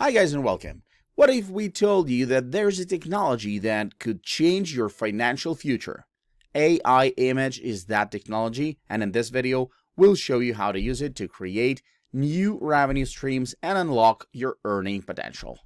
Hi guys and welcome. What if we told you that there's a technology that could change your financial future? AI image is that technology, and in this video, we'll show you how to use it to create new revenue streams and unlock your earning potential.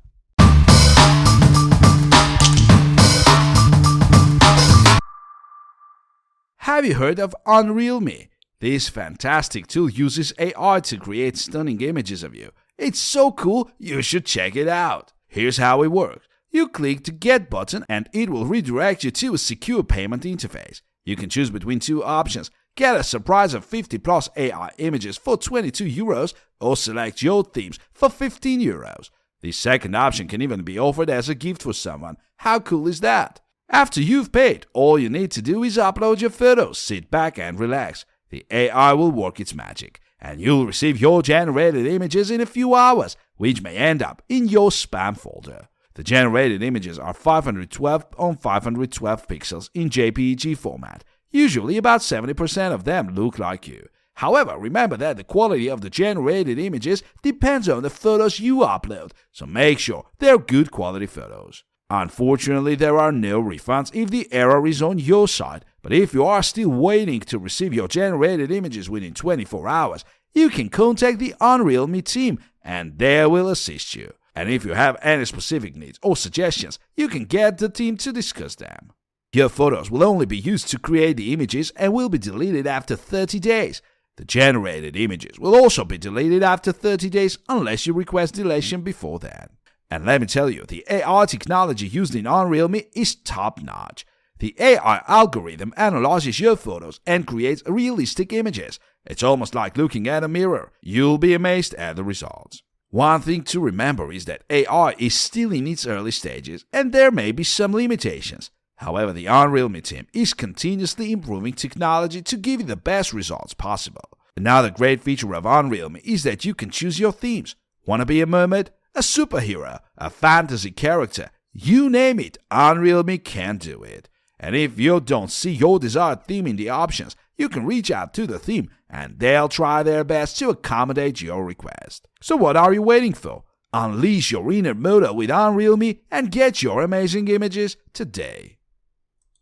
Have you heard of Unreal.me? This fantastic tool uses AI to create stunning images of you. It's so cool, you should check it out. Here's how it works. You click the Get button and it will redirect you to a secure payment interface. You can choose between two options. Get a surprise of 50 plus AI images for €22 or select your themes for €15. The second option can even be offered as a gift for someone. How cool is that? After you've paid, all you need to do is upload your photos, sit back and relax. The AI will work its magic, and you'll receive your generated images in a few hours, which may end up in your spam folder. The generated images are 512 on 512 pixels in JPEG format. Usually about 70% of them look like you. However, remember that the quality of the generated images depends on the photos you upload, so make sure they're good quality photos. Unfortunately, there are no refunds if the error is on your side, but if you are still waiting to receive your generated images within 24 hours, you can contact the Unreal.me team and they will assist you. And if you have any specific needs or suggestions, you can get the team to discuss them. Your photos will only be used to create the images and will be deleted after 30 days. The generated images will also be deleted after 30 days unless you request deletion before then. And let me tell you, the AI technology used in Unreal.me is top-notch. The AI algorithm analyzes your photos and creates realistic images. It's almost like looking at a mirror. You'll be amazed at the results. One thing to remember is that AI is still in its early stages and there may be some limitations. However, the Unreal.me team is continuously improving technology to give you the best results possible. Another great feature of Unreal.me is that you can choose your themes. Want to be a mermaid? A superhero, a fantasy character, you name it, Unreal.me can do it. And if you don't see your desired theme in the options, you can reach out to the theme and they'll try their best to accommodate your request. So what are you waiting for? Unleash your inner motor with Unreal.me and get your amazing images today.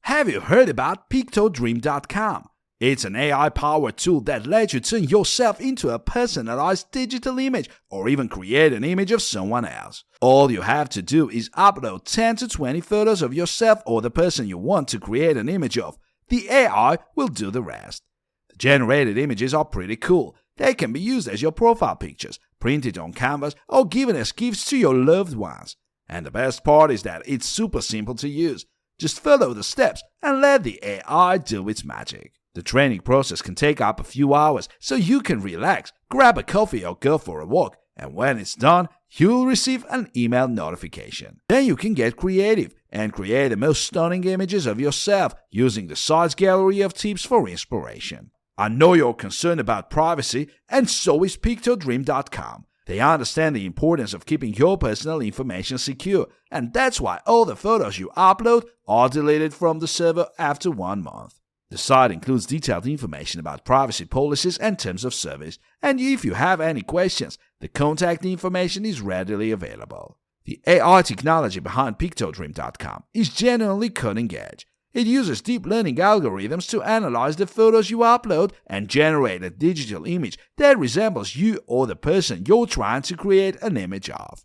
Have you heard about PictoDream.com? It's an AI-powered tool that lets you turn yourself into a personalized digital image or even create an image of someone else. All you have to do is upload 10 to 20 photos of yourself or the person you want to create an image of. The AI will do the rest. The generated images are pretty cool. They can be used as your profile pictures, printed on canvas, or given as gifts to your loved ones. And the best part is that it's super simple to use. Just follow the steps and let the AI do its magic. The training process can take up a few hours, so you can relax, grab a coffee or go for a walk, and when it's done, you'll receive an email notification. Then you can get creative and create the most stunning images of yourself using the site's gallery of tips for inspiration. I know you're concerned about privacy, and so is PictoDream.com. They understand the importance of keeping your personal information secure, and that's why all the photos you upload are deleted from the server after 1 month. The site includes detailed information about privacy policies and terms of service, and if you have any questions, the contact information is readily available. The AI technology behind PictoDream.com is genuinely cutting edge. It uses deep learning algorithms to analyze the photos you upload and generate a digital image that resembles you or the person you're trying to create an image of.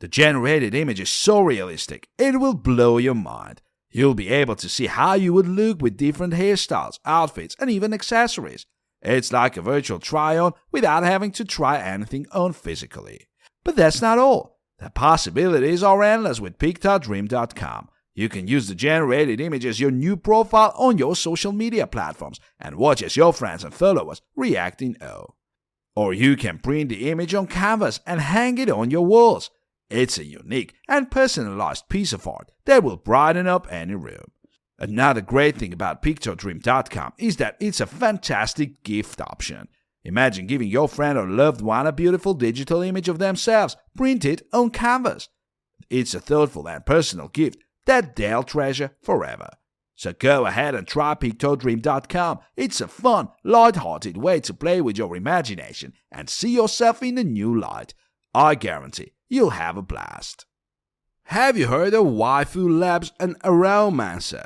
The generated image is so realistic, it will blow your mind. You'll be able to see how you would look with different hairstyles, outfits, and even accessories. It's like a virtual try-on without having to try anything on physically. But that's not all. The possibilities are endless with PictoDream.com. You can use the generated image as your new profile on your social media platforms and watch as your friends and followers react in awe. Or you can print the image on canvas and hang it on your walls. It's a unique and personalized piece of art that will brighten up any room. Another great thing about PictoDream.com is that it's a fantastic gift option. Imagine giving your friend or loved one a beautiful digital image of themselves printed on canvas. It's a thoughtful and personal gift that they'll treasure forever. So go ahead and try PictoDream.com. It's a fun, light-hearted way to play with your imagination and see yourself in a new light. I guarantee You'll have a blast. Have you heard of Waifu Labs and Aromancer?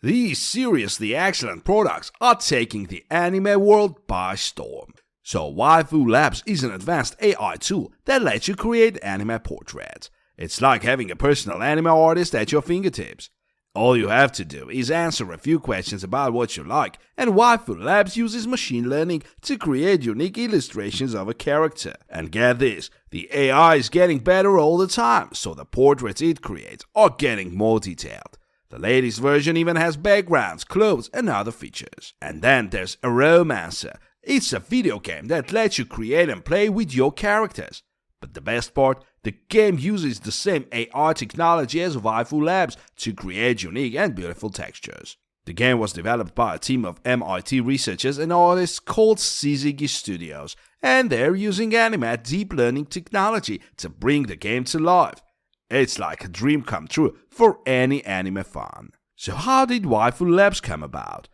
These seriously excellent products are taking the anime world by storm. So Waifu Labs is an advanced AI tool that lets you create anime portraits. It's like having a personal anime artist at your fingertips. All you have to do is answer a few questions about what you like, and Waifu Labs uses machine learning to create unique illustrations of a character. And get this, the AI is getting better all the time, so the portraits it creates are getting more detailed. The latest version even has backgrounds, clothes, and other features. And then there's Aromancer. It's a video game that lets you create and play with your characters. But the best part, the game uses the same AI technology as Waifu Labs to create unique and beautiful textures. The game was developed by a team of MIT researchers and artists called Syzygy Studios, and they're using anime deep learning technology to bring the game to life. It's like a dream come true for any anime fan. So how did Waifu Labs come about?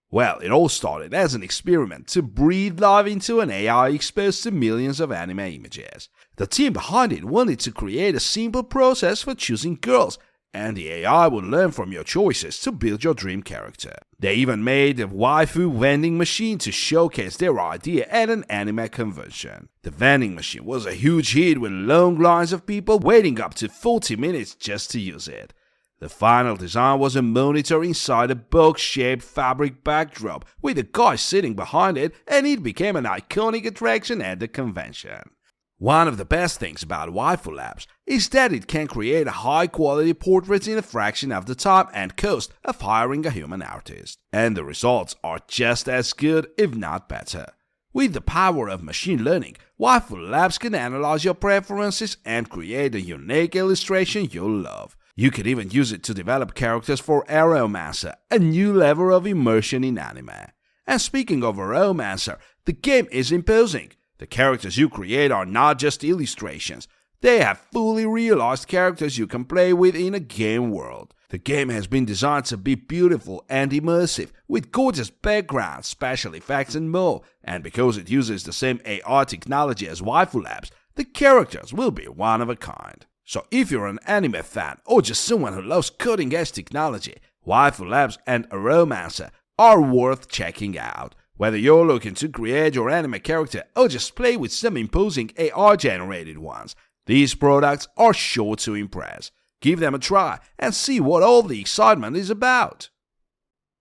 Well, it all started as an experiment to breathe life into an AI exposed to millions of anime images. The team behind it wanted to create a simple process for choosing girls, and the AI would learn from your choices to build your dream character. They even made a waifu vending machine to showcase their idea at an anime convention. The vending machine was a huge hit with long lines of people waiting up to 40 minutes just to use it. The final design was a monitor inside a box-shaped fabric backdrop with a guy sitting behind it, and it became an iconic attraction at the convention. One of the best things about Waifu Labs is that it can create high-quality portraits in a fraction of the time and cost of hiring a human artist. And the results are just as good, if not better. With the power of machine learning, Waifu Labs can analyze your preferences and create a unique illustration you'll love. You could even use it to develop characters for Aromancer, a new level of immersion in anime. And speaking of Aromancer, the game is imposing. The characters you create are not just illustrations, they have fully realized characters you can play with in a game world. The game has been designed to be beautiful and immersive, with gorgeous backgrounds, special effects and more, and because it uses the same AI technology as Waifu Labs, the characters will be one of a kind. So if you're an anime fan or just someone who loves cutting-edge technology, Waifu Labs and Aromancer are worth checking out. Whether you're looking to create your anime character or just play with some imposing AI-generated ones, these products are sure to impress. Give them a try and see what all the excitement is about.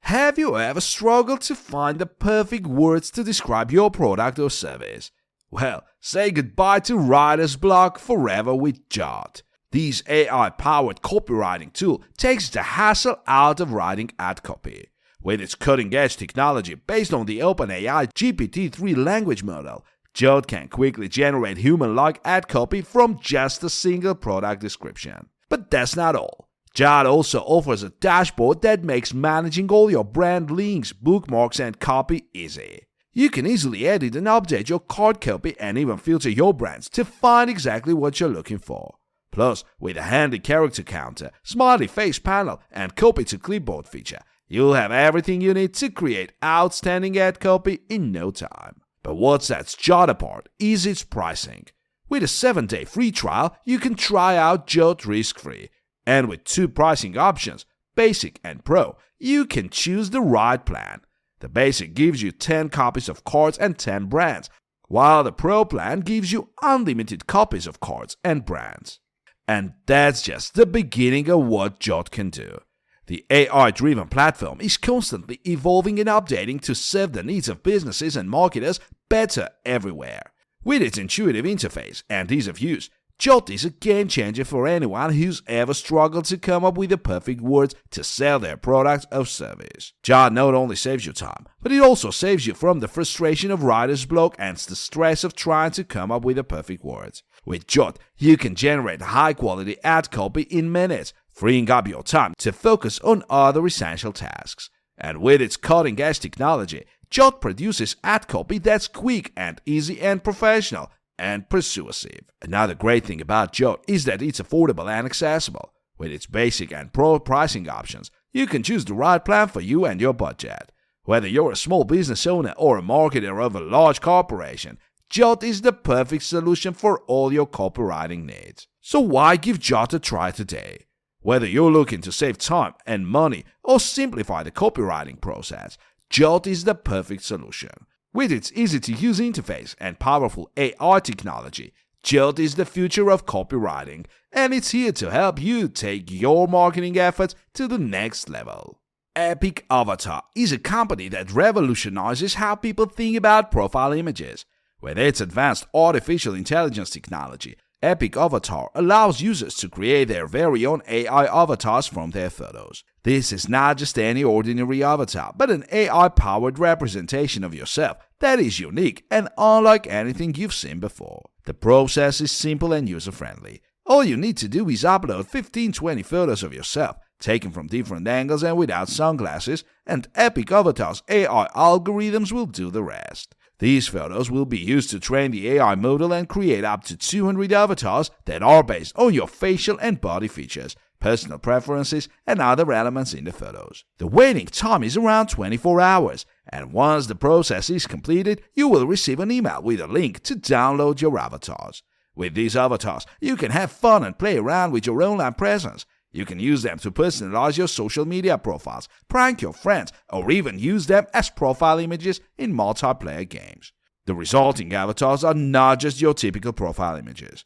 Have you ever struggled to find the perfect words to describe your product or service? Well, say goodbye to writer's block forever with Jot. This AI-powered copywriting tool takes the hassle out of writing ad copy. With its cutting-edge technology based on the OpenAI GPT-3 language model, Jot can quickly generate human-like ad copy from just a single product description. But that's not all. Jot also offers a dashboard that makes managing all your brand links, bookmarks, and copy easy. You can easily edit and update your card copy and even filter your brands to find exactly what you're looking for. Plus, with a handy character counter, smiley face panel, and copy-to-clipboard feature, you'll have everything you need to create outstanding ad copy in no time. But what sets Jot apart is its pricing. With a 7-day free trial, you can try out Jot risk-free. And with 2 pricing options, Basic and Pro, you can choose the right plan. The Basic gives you 10 copies of cards and 10 brands, while the Pro plan gives you unlimited copies of cards and brands. And that's just the beginning of what Jot can do. The AI-driven platform is constantly evolving and updating to serve the needs of businesses and marketers better everywhere. With its intuitive interface and ease of use, Jot is a game changer for anyone who's ever struggled to come up with the perfect words to sell their product or service. Jot not only saves you time, but it also saves you from the frustration of writer's block and the stress of trying to come up with the perfect words. With Jot, you can generate high-quality ad copy in minutes, freeing up your time to focus on other essential tasks. And with its cutting-edge technology, Jot produces ad copy that's quick and easy and professional and persuasive. Another great thing about Jot is that it's affordable and accessible. With its basic and pro pricing options, you can choose the right plan for you and your budget. Whether you're a small business owner or a marketer of a large corporation, Jot is the perfect solution for all your copywriting needs. So why give Jot a try today? Whether you're looking to save time and money or simplify the copywriting process, Jot is the perfect solution. With its easy-to-use interface and powerful AI technology, Jot is the future of copywriting, and it's here to help you take your marketing efforts to the next level. Epic Avatar is a company that revolutionizes how people think about profile images. With its advanced artificial intelligence technology, Epic Avatar allows users to create their very own AI avatars from their photos. This is not just any ordinary avatar, but an AI-powered representation of yourself that is unique and unlike anything you've seen before. The process is simple and user-friendly. All you need to do is upload 15-20 photos of yourself, taken from different angles and without sunglasses, and Epic Avatar's AI algorithms will do the rest. These photos will be used to train the AI model and create up to 200 avatars that are based on your facial and body features, personal preferences, and other elements in the photos. The waiting time is around 24 hours, and once the process is completed, you will receive an email with a link to download your avatars. With these avatars, you can have fun and play around with your online presence. You can use them to personalize your social media profiles, prank your friends, or even use them as profile images in multiplayer games. The resulting avatars are not just your typical profile images.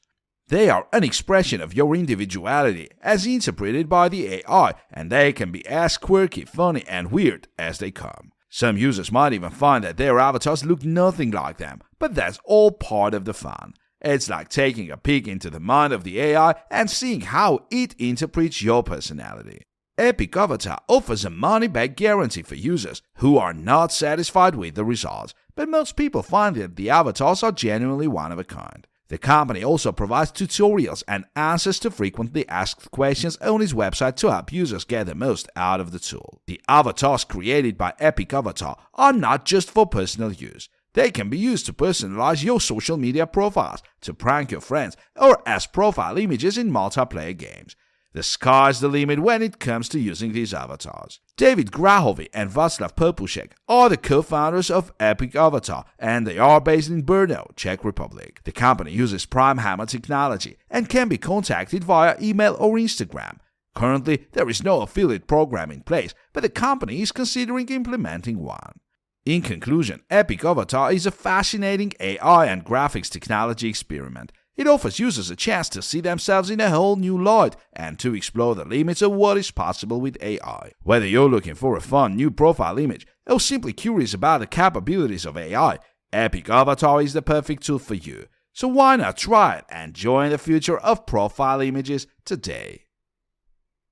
They are an expression of your individuality as interpreted by the AI, and they can be as quirky, funny, and weird as they come. Some users might even find that their avatars look nothing like them, but that's all part of the fun. It's like taking a peek into the mind of the AI and seeing how it interprets your personality. Epic Avatar offers a money-back guarantee for users who are not satisfied with the results, but most people find that the avatars are genuinely one of a kind. The company also provides tutorials and answers to frequently asked questions on its website to help users get the most out of the tool. The avatars created by Epic Avatar are not just for personal use. They can be used to personalize your social media profiles, to prank your friends, or as profile images in multiplayer games. The sky's the limit when it comes to using these avatars. David Grahovi and Václav Popusek are the co-founders of Epic Avatar, and they are based in Brno, Czech Republic. The company uses Prime Hammer technology and can be contacted via email or Instagram. Currently, there is no affiliate program in place, but the company is considering implementing one. In conclusion, Epic Avatar is a fascinating AI and graphics technology experiment. It offers users a chance to see themselves in a whole new light and to explore the limits of what is possible with AI. Whether you're looking for a fun new profile image or simply curious about the capabilities of AI, Epic Avatar is the perfect tool for you. So why not try it and join the future of profile images today?